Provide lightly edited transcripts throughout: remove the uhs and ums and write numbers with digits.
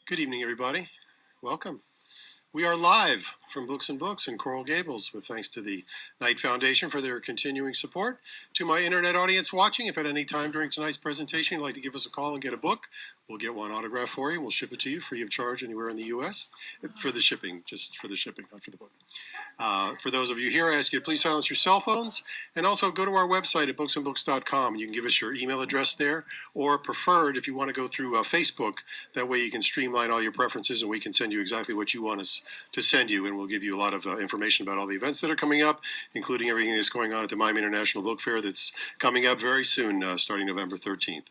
Good evening, everybody. Welcome. We are live from Books and Books in Coral Gables with thanks to the Knight Foundation for their continuing support. To my internet audience watching, if at any time during tonight's presentation you'd like to give us a call and get a book, we'll get one autographed for you. We'll ship it to you free of charge anywhere in the U.S. For the shipping, just for the shipping, not for the book. For those of you here, I ask you to please silence your cell phones and also go to our website at booksandbooks.com. You can give us your email address there, or preferred if you want to go through Facebook. That way you can streamline all your preferences and we can send you exactly what you want us to send you, and we'll give you a lot of information about all the events that are coming up, including everything that's going on at the Miami International Book Fair that's coming up very soon, starting November 13th.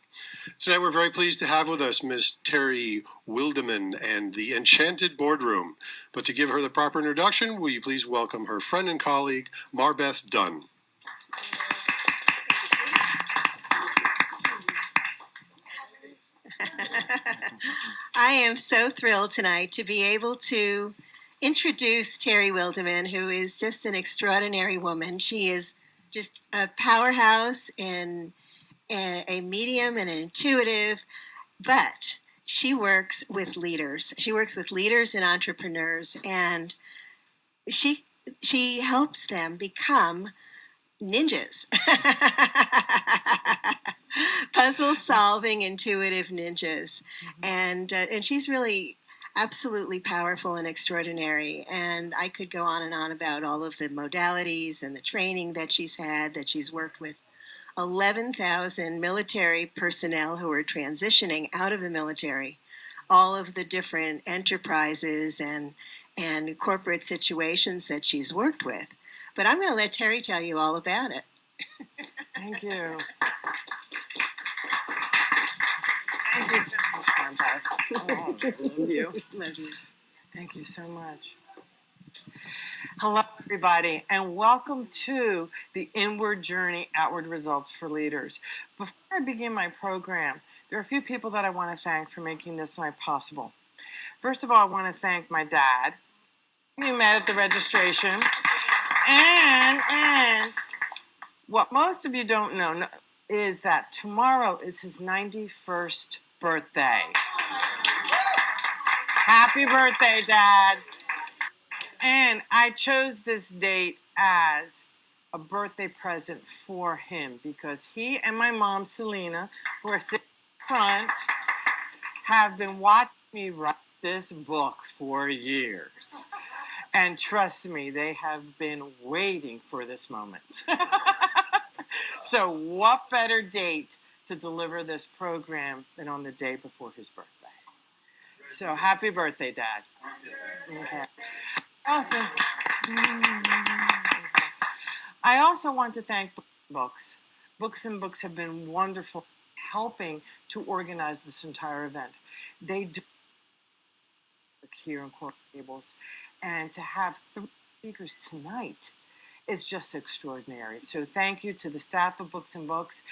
Tonight we're very pleased to have with us Ms. Terry Wildeman and the Enchanted Boardroom. But to give her the proper introduction, will you please welcome her friend and colleague, Marbeth Dunn. I am so thrilled tonight to be able to introduce Terry Wildeman, who is just an extraordinary woman. She is just a powerhouse and a medium and an intuitive, but she works with leaders. She works with leaders and entrepreneurs, and she helps them become ninjas. Puzzle-solving, intuitive ninjas. And she's really absolutely powerful and extraordinary. And I could go on and on about all of the modalities and the training that she's had, that she's worked with 11,000 military personnel who are transitioning out of the military, all of the different enterprises and corporate situations that she's worked with. But I'm going to let Terry tell you all about it. Thank you. Thank you so much, Marbeth. Oh, love you. Love you. Thank you so much. Hello, everybody, and welcome to the Inward Journey, Outward Results for Leaders. Before I begin my program, there are a few people that I want to thank for making this night possible. First of all, I want to thank my dad. We met at the registration. And what most of you don't know is that tomorrow is his 91st birthday. Happy birthday, Dad. And I chose this date as a birthday present for him because he and my mom, Selena, who are sitting in front, have been watching me write this book for years. And trust me, they have been waiting for this moment. So what better date to deliver this program than on the day before his birthday? So happy birthday, Dad. Okay. Awesome. I also want to thank Books. Books and Books have been wonderful helping to organize this entire event. They do here in Coral Gables. And to have 3 speakers tonight is just extraordinary. So thank you to the staff of Books and Books.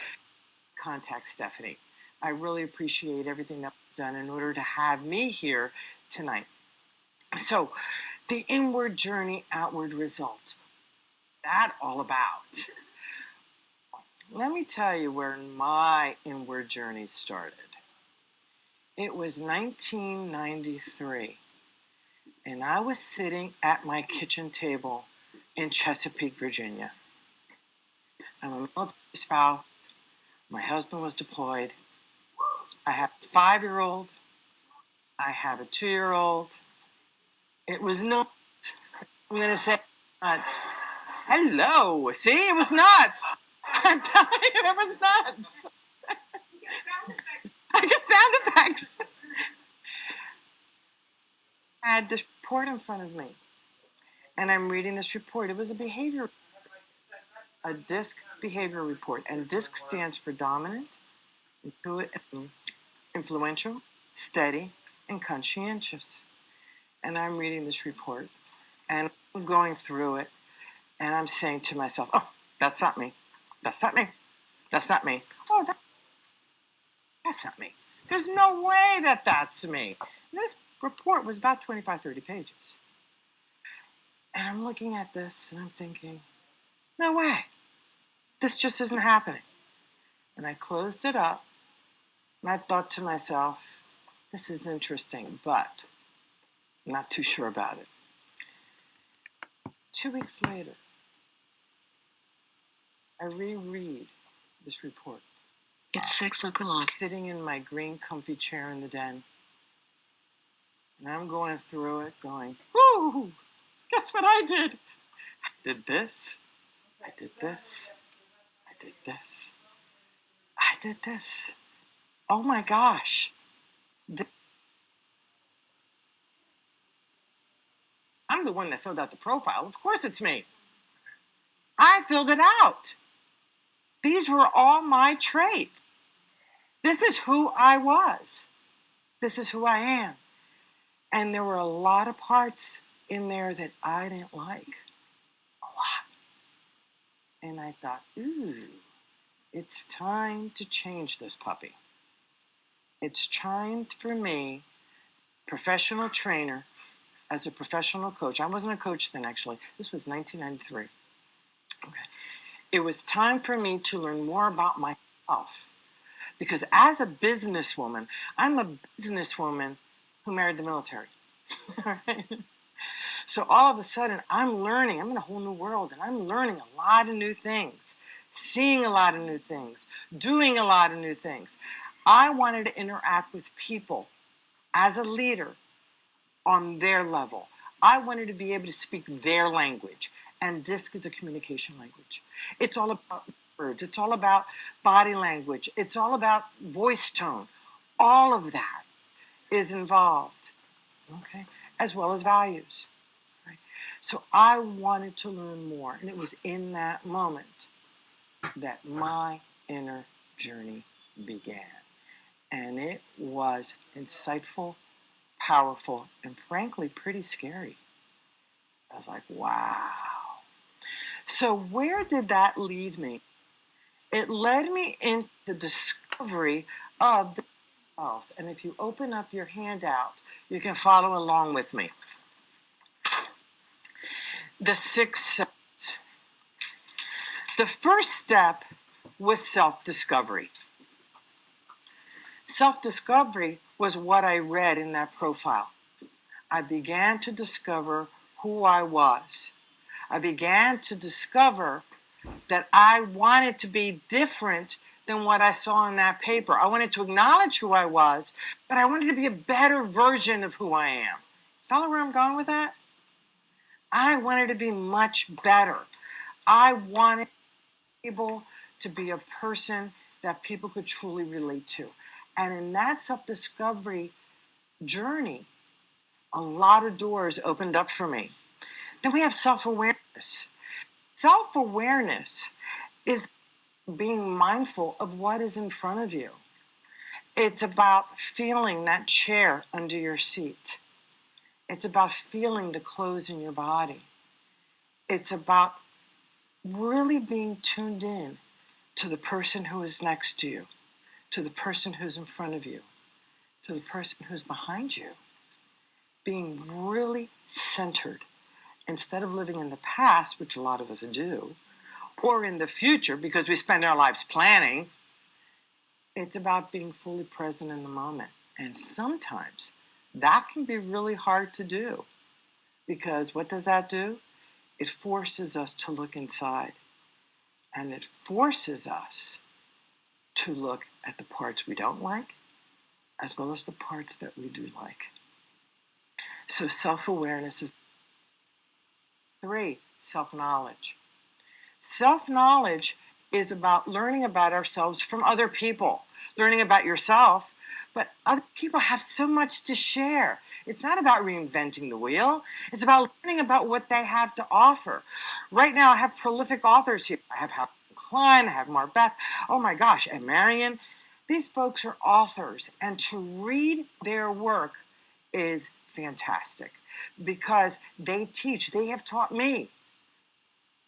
Contact Stephanie. I really appreciate everything that was done in order to have me here tonight. So the Inward Journey, Outward Results. That all about? Let me tell you where my inward journey started. It was 1993. And I was sitting at my kitchen table in Chesapeake, Virginia. I'm a military spouse. My husband was deployed. I have a 5-year-old. I have a 2-year-old. It was nuts. I'm going to say nuts. Hello. See, it was nuts. I'm telling you, it was nuts. I got sound effects. I had this report in front of me, and I'm reading this report. It was a DISC behavior report, and DISC stands for dominant, influential, steady, and conscientious. And I'm reading this report, and I'm going through it, and I'm saying to myself, oh, that's not me. That's not me. That's not me. Oh, that's not me. There's no way that that's me. This report was about 25, 30 pages. And I'm looking at this, and I'm thinking, no way. This just isn't happening. And I closed it up, and I thought to myself, this is interesting, but I'm not too sure about it. 2 weeks later, I reread this report. It's 6 o'clock. Sitting in my green comfy chair in the den. And I'm going through it going, whoo, guess what I did? I did this. I did this. I did this. I did this. Oh my gosh. I'm the one that filled out the profile. Of course it's me. I filled it out. These were all my traits. This is who I was. This is who I am. And there were a lot of parts in there that I didn't like. A lot. And I thought, ooh, it's time to change this puppy. It's time for me, professional trainer, as a professional coach. I wasn't a coach then, actually. This was 1993. Okay. It was time for me to learn more about myself. Because as a businesswoman, I'm a businesswoman who married the military. Right? So all of a sudden, I'm learning. I'm in a whole new world, and I'm learning a lot of new things, seeing a lot of new things, doing a lot of new things. I wanted to interact with people as a leader on their level. I wanted to be able to speak their language, and DISC is a communication language. It's all about words. It's all about body language. It's all about voice tone. All of that is involved, okay, as well as values. Right? So I wanted to learn more, and it was in that moment that my inner journey began. And it was insightful, powerful, and frankly, pretty scary. I was like, wow. So where did that lead me? It led me into the discovery of the self. And if you open up your handout, you can follow along with me. The 6 steps. The first step was self-discovery. Self-discovery was what I read in that profile. I began to discover who I was. I began to discover that I wanted to be different than what I saw in that paper. I wanted to acknowledge who I was, but I wanted to be a better version of who I am. Follow where I'm going with that? I wanted to be much better. I wanted to be able to be a person that people could truly relate to. And in that self-discovery journey, a lot of doors opened up for me. Then we have self-awareness. Self-awareness is being mindful of what is in front of you. It's about feeling that chair under your seat. It's about feeling the clothes in your body. It's about really being tuned in to the person who is next to you, to the person who's in front of you, to the person who's behind you. Being really centered instead of living in the past, which a lot of us do, or in the future because we spend our lives planning. It's about being fully present in the moment. And sometimes that can be really hard to do because what does that do? It forces us to look inside, and it forces us to look at the parts we don't like as well as the parts that we do like. So self-awareness is 3, self-knowledge. Self-knowledge is about learning about ourselves from other people, learning about yourself, but other people have so much to share. It's not about reinventing the wheel. It's about learning about what they have to offer. Right now, I have prolific authors here. I have Howard Klein, I have Marbeth, oh my gosh, and Marion. These folks are authors, and to read their work is fantastic because they teach. They have taught me.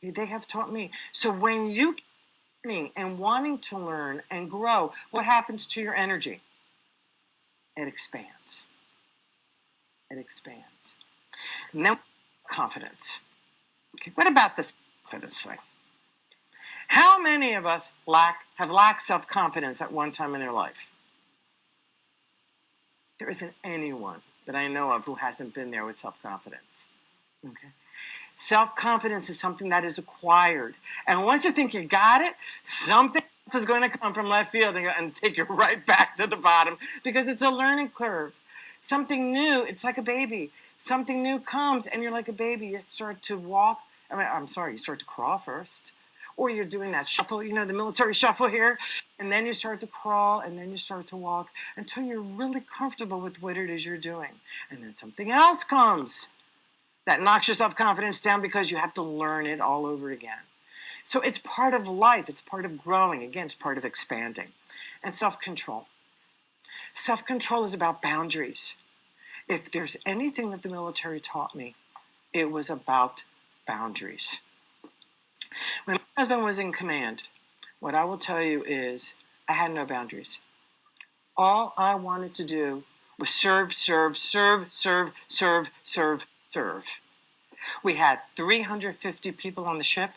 They have taught me. So when you keep learning and wanting to learn and grow, what happens to your energy? It expands. It expands. And then confidence. Okay, what about this confidence thing? How many of us have lacked self-confidence at one time in their life? There isn't anyone that I know of who hasn't been there with self-confidence. Okay. Self-confidence is something that is acquired. And once you think you got it, something else is going to come from left field and take you right back to the bottom because it's a learning curve. Something new, it's like a baby. Something new comes and you're like a baby. You start to walk. You start to crawl first. Or you're doing that shuffle, the military shuffle here. And then you start to crawl and then you start to walk until you're really comfortable with what it is you're doing. And then something else comes that knocks your self-confidence down because you have to learn it all over again. So it's part of life. It's part of growing. Again, it's part of expanding. And self-control. Self-control is about boundaries. If there's anything that the military taught me, it was about boundaries. When my husband was in command, what I will tell you is I had no boundaries. All I wanted to do was serve, serve, serve, serve, serve, serve, serve. We had 350 people on the ship.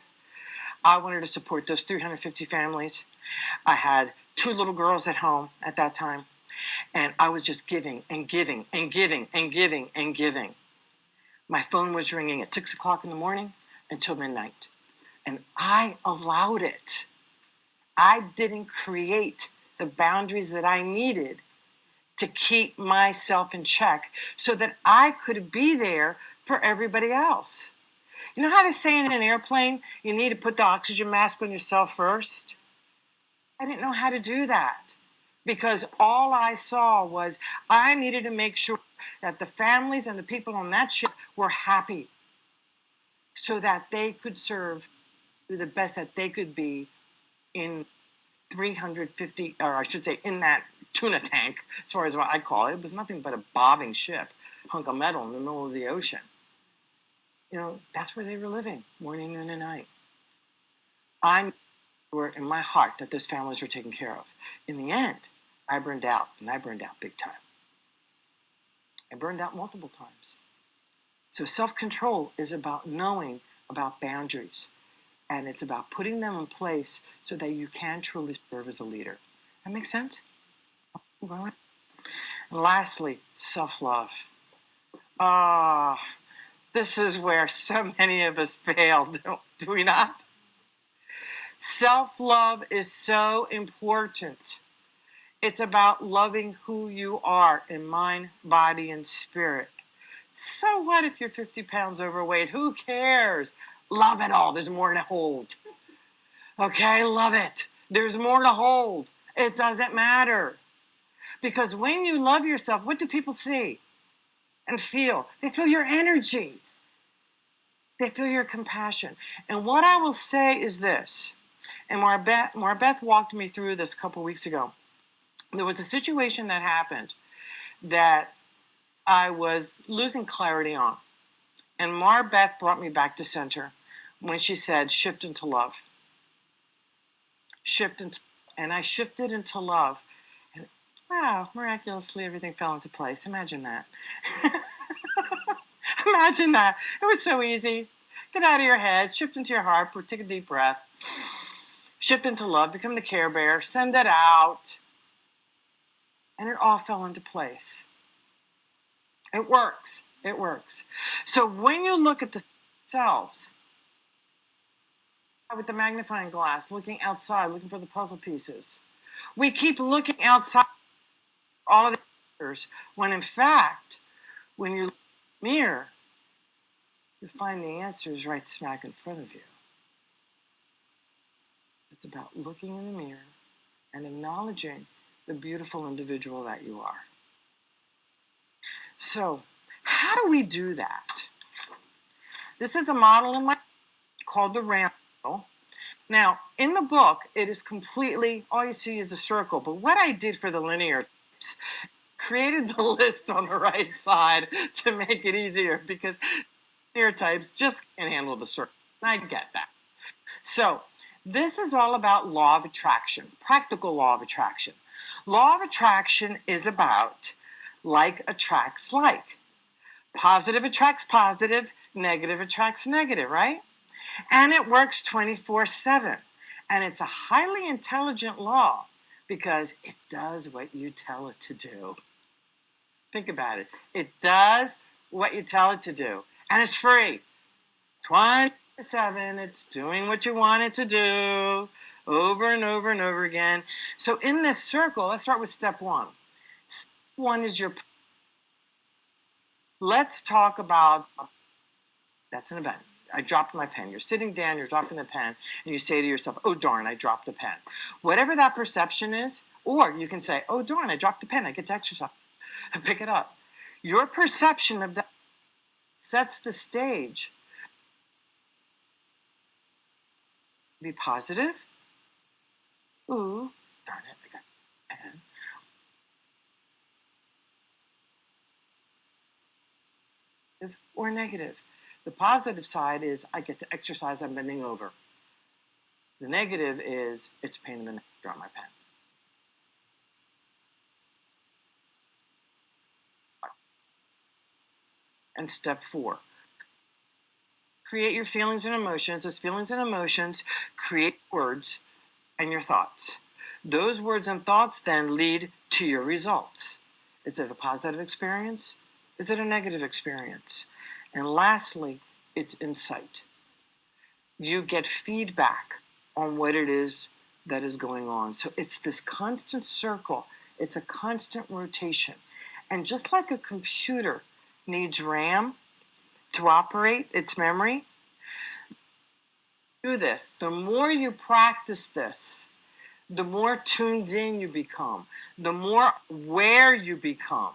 I wanted to support those 350 families. I had 2 little girls at home at that time. And I was just giving and giving and giving and giving and giving. My phone was ringing at 6 o'clock in the morning until midnight. And I allowed it. I didn't create the boundaries that I needed to keep myself in check so that I could be there for everybody else. You know how they say in an airplane, you need to put the oxygen mask on yourself first? I didn't know how to do that because all I saw was I needed to make sure that the families and the people on that ship were happy so that they could serve the best that they could be in 350, or I should say in that tuna tank, as far as what I call it. It was nothing but a bobbing ship, hunk of metal in the middle of the ocean. That's where they were living, morning, noon, and night. I knew in my heart that those families were taken care of. In the end, I burned out, and I burned out big time. I burned out multiple times. So self-control is about knowing about boundaries, and it's about putting them in place so that you can truly serve as a leader. That makes sense? And lastly, self-love. This is where so many of us fail, do we not? Self-love is so important. It's about loving who you are in mind, body, and spirit. So what if you're 50 pounds overweight? Who cares? Love it all. There's more to hold. Okay, love it. There's more to hold. It doesn't matter. Because when you love yourself, what do people see and feel? They feel your energy. They feel your compassion. And what I will say is this, and Marbeth walked me through this a couple weeks ago. There was a situation that happened that I was losing clarity on. And Marbeth brought me back to center when she said, shift into love. And I shifted into love. And wow, miraculously everything fell into place. Imagine that. Imagine that. It was so easy. Get out of your head, shift into your heart, take a deep breath. Shift into love, become the Care Bear, send it out. And it all fell into place. It works. It works. So when you look at the selves, with the magnifying glass, looking outside, looking for the puzzle pieces, we keep looking outside all of the answers, when in fact, when you look in the mirror, you find the answers right smack in front of you. It's about looking in the mirror and acknowledging the beautiful individual that you are. So, how do we do that? This is a model in my called the RAM model. Now, in the book, it is completely, all you see is a circle. But what I did for the linear types, created the list on the right side to make it easier because linear types just can't handle the circle. I get that. So, this is all about law of attraction, practical law of attraction. Law of attraction is about like attracts like. Positive attracts positive, negative attracts negative, right? And it works 24/7. And it's a highly intelligent law because it does what you tell it to do. Think about it. It does what you tell it to do. And it's free. 24/7, it's doing what you want it to do over and over and over again. So in this circle, let's start with step one. Step one is your. Let's talk about, that's an event. I dropped my pen. You're sitting down, you're dropping the pen, and you say to yourself, oh darn, I dropped the pen. Whatever that perception is, or you can say, oh darn, I dropped the pen, I get to exercise and pick it up. Your perception of that sets the stage. Be positive. Ooh, darn it, I got a pen. Or negative. The positive side is I get to exercise, I'm bending over. The negative is it's a pain in the neck to drop my pen. And step 4. Create your feelings and emotions. Those feelings and emotions create words and your thoughts. Those words and thoughts then lead to your results. Is it a positive experience? Is it a negative experience? And lastly, it's insight. You get feedback on what it is that is going on. So it's this constant circle. It's a constant rotation. And just like a computer needs RAM to operate its memory, do this. The more you practice this, the more tuned in you become, the more aware you become,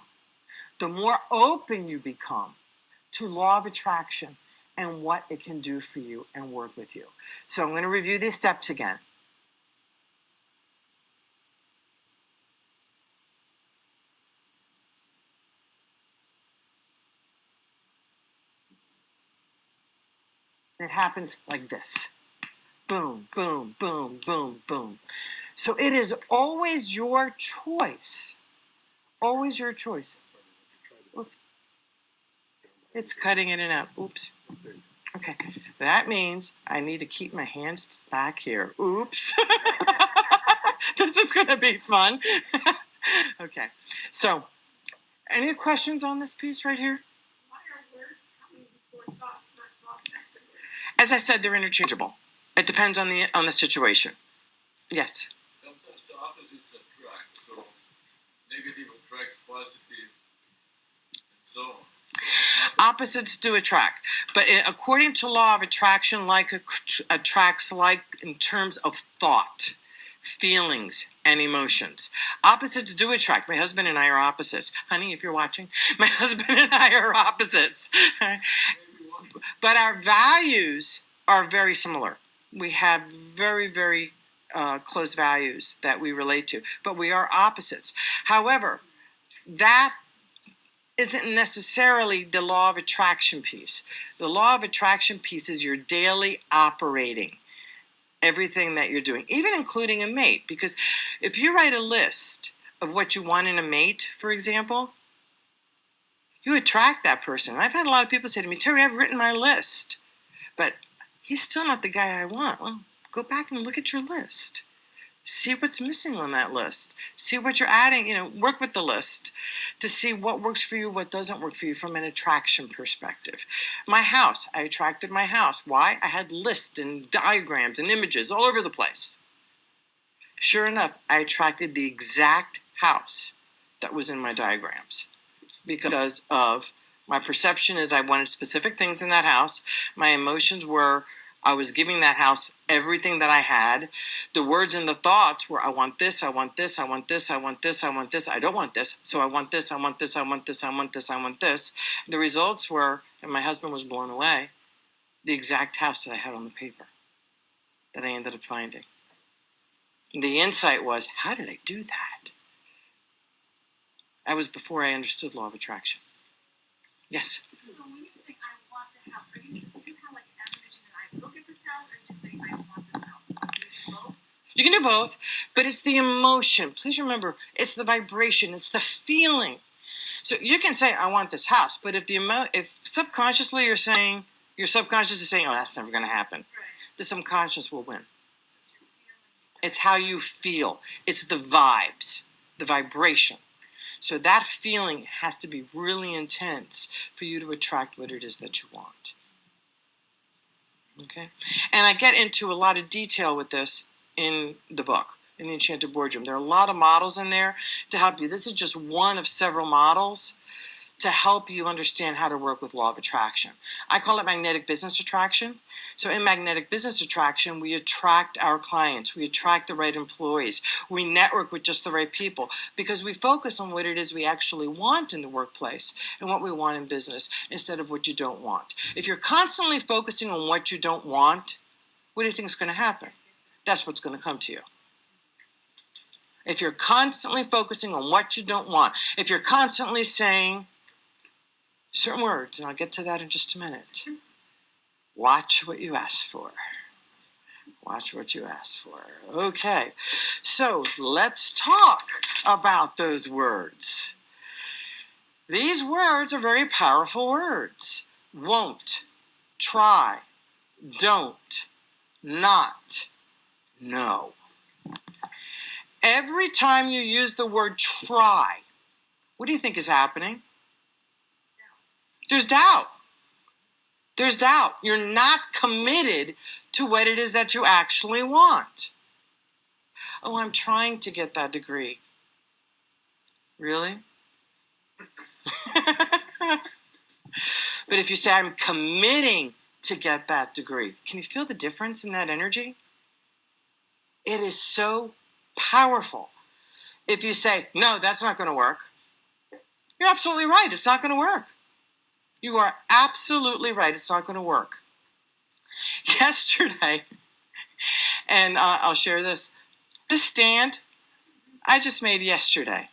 the more open you become to law of attraction and what it can do for you and work with you. So I'm going to review these steps again. It happens like this. Boom, boom, boom, boom, boom. So it is always your choice. Always your choice. Oops. It's cutting in and out. Oops. Okay. That means I need to keep my hands back here. Oops. This is going to be fun. Okay. So, any questions on this piece right here? Why are words coming before thoughts, not thoughts after words? As I said, they're interchangeable. It depends on the situation. Yes. Sometimes the opposites attract, so negative attracts positive, and so on. Opposites do attract, but according to law of attraction, like attracts like in terms of thought, feelings, and emotions. Opposites do attract. My husband and I are opposites. Honey, if you're watching, my husband and I are opposites. But our values are very similar. We have very, very close values that we relate to, but we are opposites. However, that isn't necessarily the law of attraction piece. The law of attraction piece is your daily operating, everything that you're doing, even including a mate. Because if you write a list of what you want in a mate, for example, you attract that person. I've had a lot of people say to me, Terry, I've written my list, but he's still not the guy I want. Well, go back and look at your list. See what's missing on that list. See what you're adding, work with the list to see what works for you, what doesn't work for you from an attraction perspective. My house, I attracted my house. Why? I had lists and diagrams and images all over the place. Sure enough, I attracted the exact house that was in my diagrams because of my perception is I wanted specific things in that house. My emotions were I was giving that house everything that I had. The words and the thoughts were, I want this, I want this, I want this, I want this, I want this, I don't want this, so I want this, I want this, I want this, I want this, I want this. The results were, and my husband was blown away, the exact house that I had on the paper that I ended up finding. The insight was, how did I do that? That was before I understood law of attraction. Yes? So when you're saying I want the house, are you kind of like an affirmation that I look at this house, or are you just saying I want this house? Can you do both? You can do both, but it's the emotion. Please remember, it's the vibration, it's the feeling. So you can say, I want this house, but if subconsciously you're saying, your subconscious is saying, oh, that's never going to happen, Right. the subconscious will win. So it's your It's how you feel. It's the vibes, the vibration. So that feeling has to be really intense for you to attract what it is that you want. Okay? And I get into a lot of detail with this in the book, in the Enchanted Boardroom. There are a lot of models in there to help you. This is just one of several models to help you understand how to work with law of attraction. I call it magnetic business attraction. So in magnetic business attraction, we attract our clients, we attract the right employees, we network with just the right people because we focus on what it is we actually want in the workplace and what we want in business instead of what you don't want. If you're constantly focusing on what you don't want, what do you think is going to happen? That's what's going to come to you. If you're constantly focusing on what you don't want, if you're constantly saying certain words, and I'll get to that in just a minute. Watch what you ask for. Watch what you ask for. Okay, so let's talk about those words. These words are very powerful words. Won't, try, don't, not, no. Every time you use the word try, what do you think is happening? There's doubt. There's doubt. You're not committed to what it is that you actually want. Oh, I'm trying to get that degree. Really? But if you say, I'm committing to get that degree, can you feel the difference in that energy? It is so powerful. If you say, no, that's not going to work, you're absolutely right. It's not going to work. You are absolutely right. It's not going to work. Yesterday, and I'll share this. This stand I just made yesterday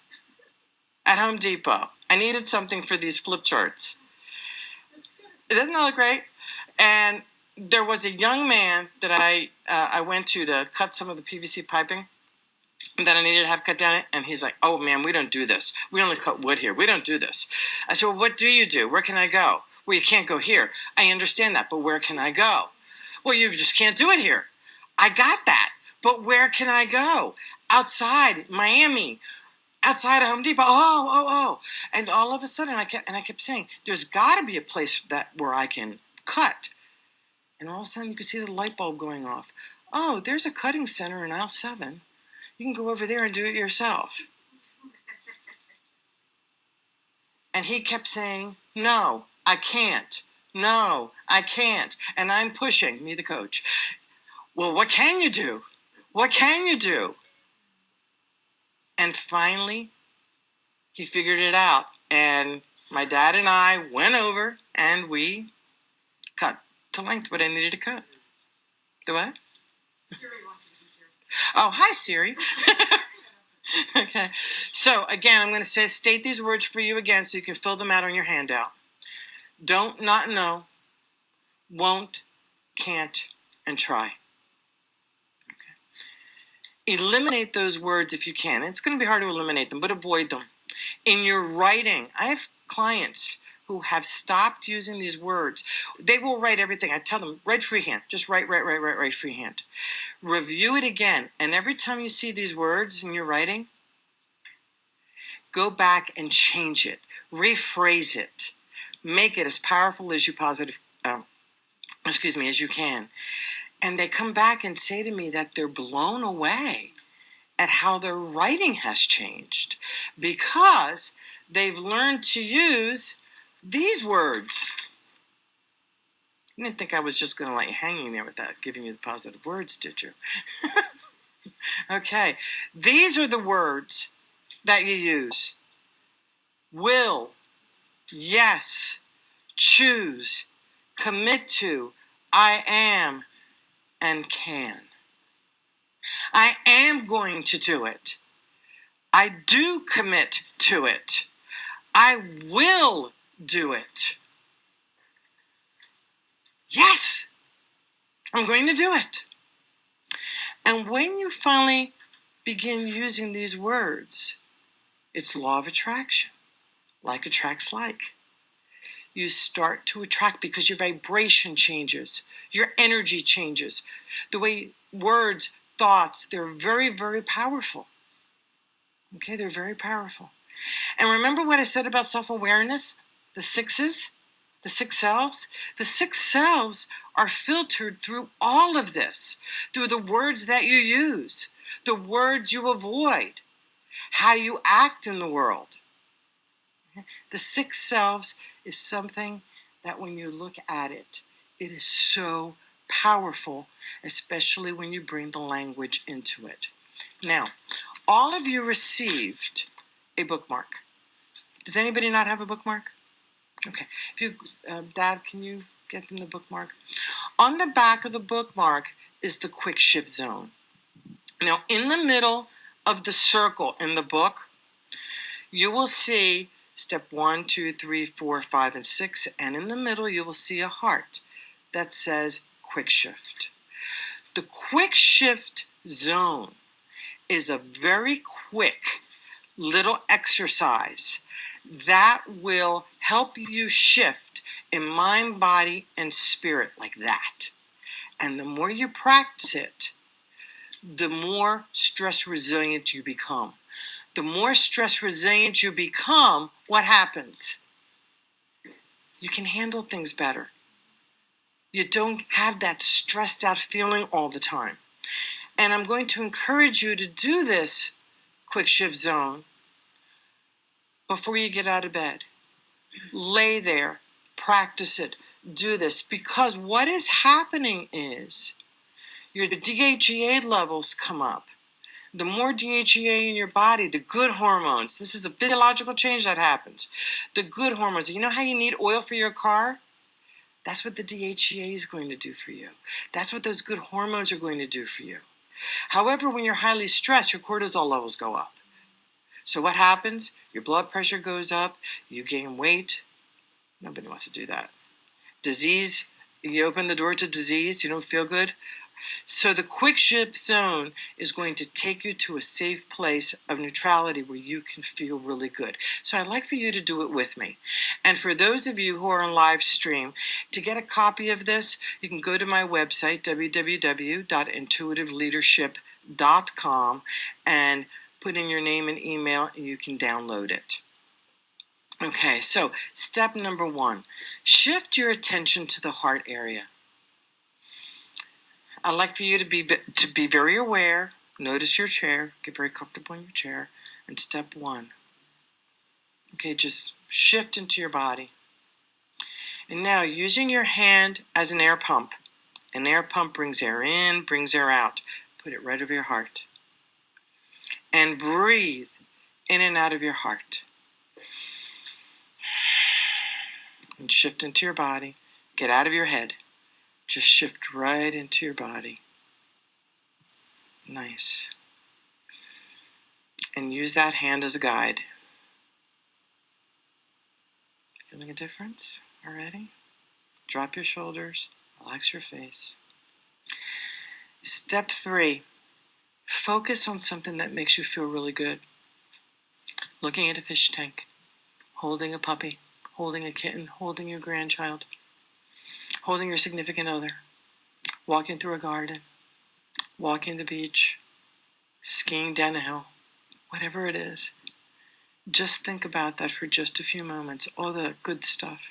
at Home Depot. I needed something for these flip charts. Doesn't that look great? And there was a young man that I went to cut some of the PVC piping that I needed to have cut down. And he's like, oh, man, we don't do this. We only cut wood here. We don't do this. I said, well, what do you do? Where can I go? Well, you can't go here. I understand that, but where can I go? Well, you just can't do it here. I got that, but where can I go? Outside Miami, outside of Home Depot. Oh. And all of a sudden, I kept saying, there's got to be a place where I can cut. And all of a sudden, you could see the light bulb going off. Oh, there's a cutting center in aisle 7. You can go over there and do it yourself. And he kept saying, no, I can't. No, I can't. And I'm pushing, me the coach. Well, what can you do? What can you do? And finally, he figured it out. And my dad and I went over and we cut to length what I needed to cut. The what? Siri wants to be here. Oh, hi, Siri. Okay. So, again, I'm going to state these words for you again so you can fill them out on your handout. Don't, not, know, won't, can't, and try. Okay. Eliminate those words if you can. It's going to be hard to eliminate them, but avoid them. In your writing, I have clients who have stopped using these words. They will write everything. I tell them, write freehand. Just write freehand. Review it again. And every time you see these words in your writing, go back and change it. Rephrase it. Make it as powerful as you as you can. And they come back and say to me that they're blown away at how their writing has changed because they've learned to use these words. You didn't think I was just going to let you hanging there without giving you the positive words, did you? Okay. These are the words that you use. Will, yes, choose, commit to, I am, and can. I am going to do it. I do commit to it. I will do it. Yes, I'm going to do it. And when you finally begin using these words, it's law of attraction. Like attracts like. You start to attract because your vibration changes. Your energy changes. The way words thoughts, they're very, very powerful. Okay, they're very powerful. And remember what I said about self-awareness? The sixes? The six selves? The six selves are filtered through all of this, through the words that you use, the words you avoid, how you act in the world. The six selves is something that when you look at it, it is so powerful, especially when you bring the language into it. Now, all of you received a bookmark. Does anybody not have a bookmark? Okay. If you, Dad, can you get them the bookmark? On the back of the bookmark is the quick shift zone. Now, in the middle of the circle in the book, you will see step 1, 2, 3, 4, 5, and 6, and in the middle you will see a heart that says quick shift. The quick shift zone is a very quick little exercise that will help you shift in mind, body, and spirit like that. And the more you practice it, the more stress resilient you become. The more stress resilient you become, what happens? You can handle things better. You don't have that stressed out feeling all the time. And I'm going to encourage you to do this quick shift zone before you get out of bed. Lay there, practice it, do this, because what is happening is your DHEA levels come up. The more DHEA in your body, the good hormones, this is a physiological change that happens. The good hormones, you know how you need oil for your car? That's what the DHEA is going to do for you. That's what those good hormones are going to do for you. However, when you're highly stressed, your cortisol levels go up. So what happens? Your blood pressure goes up, you gain weight. Nobody wants to do that. Disease, you open the door to disease, you don't feel good. So the quick shift zone is going to take you to a safe place of neutrality where you can feel really good. So I'd like for you to do it with me. And for those of you who are on live stream, to get a copy of this, you can go to my website, www.intuitiveleadership.com, and put in your name and email, and you can download it. Okay, so step number 1, shift your attention to the heart area. I'd like for you to be very aware. Notice your chair. Get very comfortable in your chair. And step 1. Okay, just shift into your body. And now, using your hand as an air pump. An air pump brings air in, brings air out. Put it right over your heart. And breathe in and out of your heart. And shift into your body. Get out of your head. Just shift right into your body. Nice. And use that hand as a guide. Feeling a difference already? Drop your shoulders. Relax your face. Step 3. Focus on something that makes you feel really good. Looking at a fish tank. Holding a puppy. Holding a kitten. Holding your grandchild. Holding your significant other. Walking through a garden. Walking the beach. Skiing down a hill. Whatever it is. Just think about that for just a few moments. All the good stuff.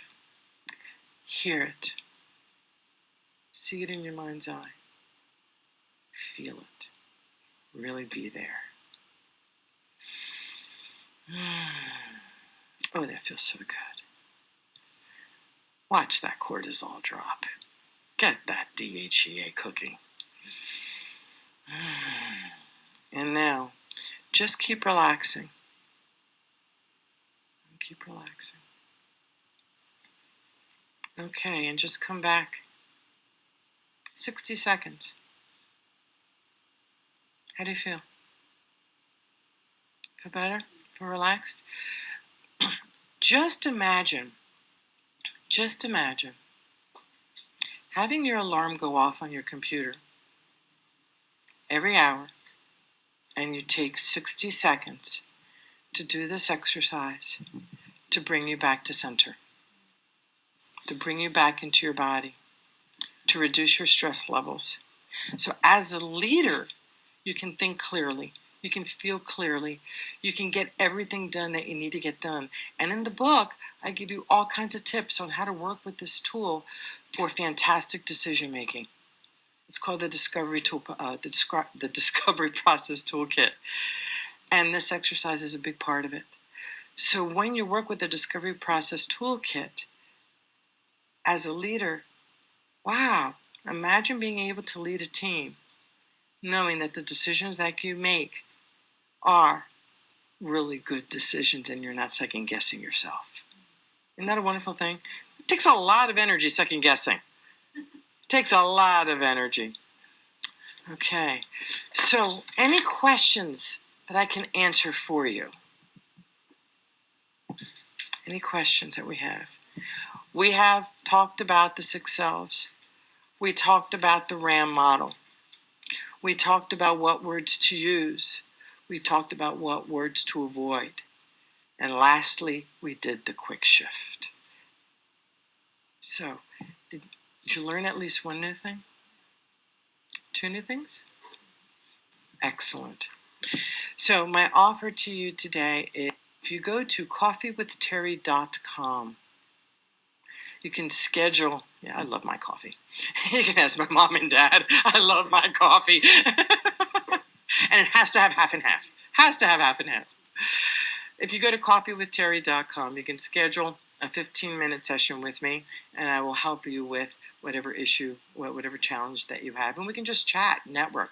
Hear it. See it in your mind's eye. Feel it. Really be there. Oh, that feels so good. Watch that cortisol drop. Get that DHEA cooking. And now, just keep relaxing. Keep relaxing. Okay, and just come back. 60 seconds. How do you feel? Feel better? Feel relaxed? Just imagine having your alarm go off on your computer every hour, and you take 60 seconds to do this exercise to bring you back to center, to bring you back into your body, to reduce your stress levels. So as a leader, You can think clearly. You can feel clearly. You can get everything done that you need to get done. And in the book, I give you all kinds of tips on how to work with this tool for fantastic decision making. It's called the Discovery Process Toolkit. And this exercise is a big part of it. So when you work with the Discovery Process Toolkit, as a leader, wow, imagine being able to lead a team, knowing that the decisions that you make are really good decisions and you're not second guessing yourself. Isn't that a wonderful thing? It takes a lot of energy second guessing. It takes a lot of energy. Okay, so any questions that I can answer for you? Any questions that we have? We have talked about the 6 selves. We talked about the RAM model. We talked about what words to use. We talked about what words to avoid. And lastly, we did the quick shift. So, did you learn at least one new thing? 2 new things? Excellent. So, my offer to you today is if you go to coffeewithterry.com, you can schedule. Yeah, I love my coffee. You can ask my mom and dad. I love my coffee. And it has to have half and half. Has to have half and half. If you go to coffeewithterry.com, you can schedule a 15-minute session with me, and I will help you with whatever issue, whatever challenge that you have. And we can just chat, network.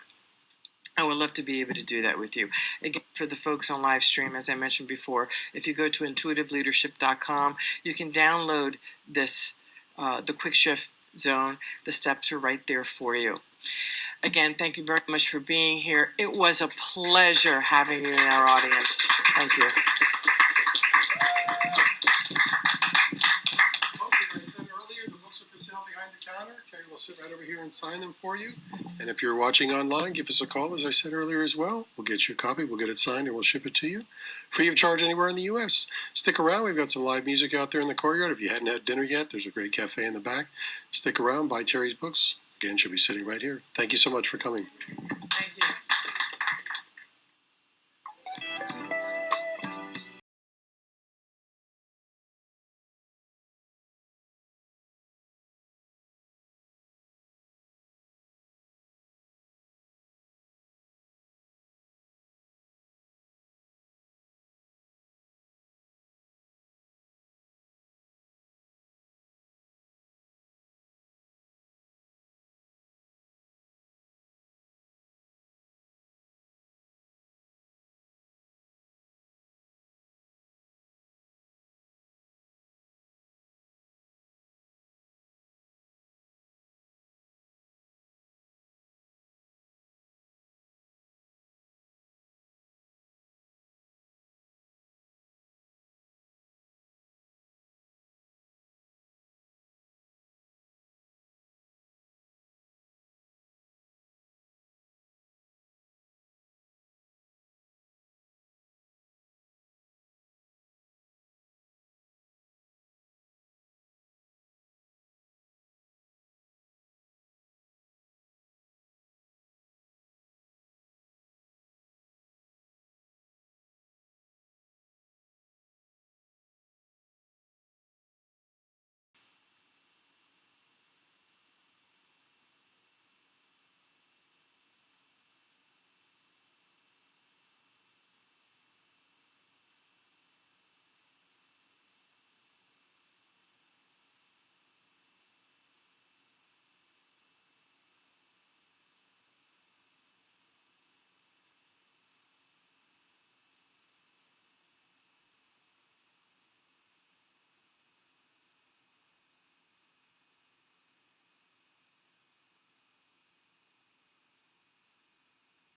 I would love to be able to do that with you. Again, for the folks on live stream, as I mentioned before, if you go to intuitiveleadership.com, you can download this, the Quick Shift Zone. The steps are right there for you. Again, thank you very much for being here. It was a pleasure having you in our audience. Thank you. Folks, as I said earlier, the books are for sale behind the counter. Terry will sit right over here and sign them for you. And if you're watching online, give us a call, as I said earlier as well. We'll get you a copy, we'll get it signed, and we'll ship it to you. Free of charge anywhere in the U.S. Stick around. We've got some live music out there in the courtyard. If you hadn't had dinner yet, there's a great cafe in the back. Stick around, buy Terry's books. Again, she'll be sitting right here. Thank you so much for coming. Thank you.